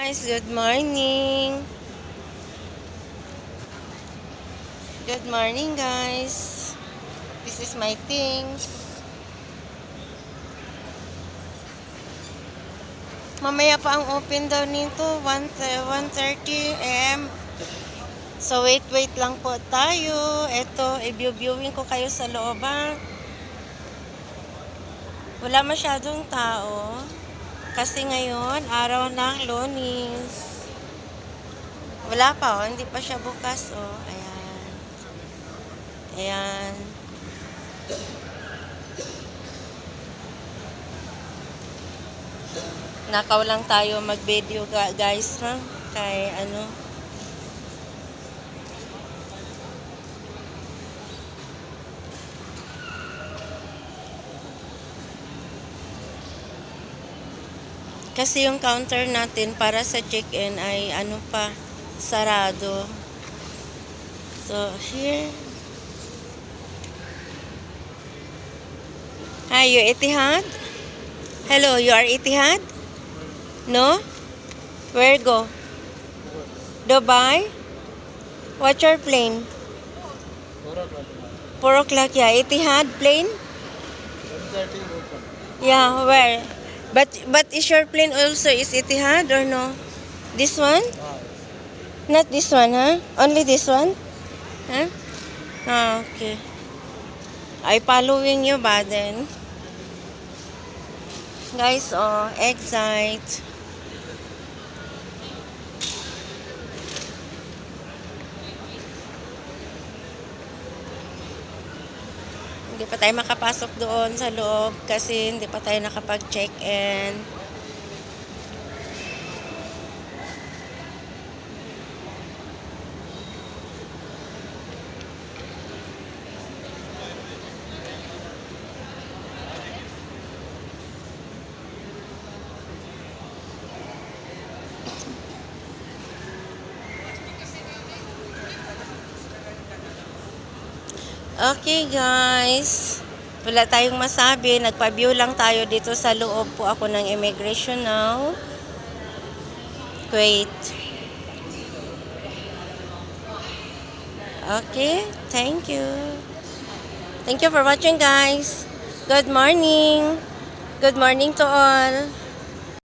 Guys, good morning. Good morning, guys. This is my things. Mamaya pa ang open daw nito, 1:30 AM. So, wait lang po tayo. Ito, i-viewing ko kayo sa loob, ha? Wala masyadong tao. Kasi ngayon, araw ng Lunes. Wala pa, oh. Hindi pa siya bukas, oh. Ayan. Ayan. Nakaw lang tayo mag-video, guys, ha? Kay ano. Kasi yung counter natin para sa check-in ay ano pa, sarado. So, here. Hi, you Etihad? Hello, you are Etihad? No? Where go? Dubai? What's your plane? 4 o'clock, yeah. Etihad plane? 10:30 open. Yeah, where? But is your plane also is Etihad or no? This one? Not this one, huh? Only this one? Huh? Ah, okay. I following you ba then? Guys, oh, Excite. Hindi pa tayo makapasok doon sa loob kasi hindi pa tayo nakapag-check-in. Okay, guys. Wala tayong masabi. Nagpa-view lang tayo dito sa loob po ako ng immigration now. Wait. Okay. Thank you. Thank you for watching, guys. Good morning. Good morning to all.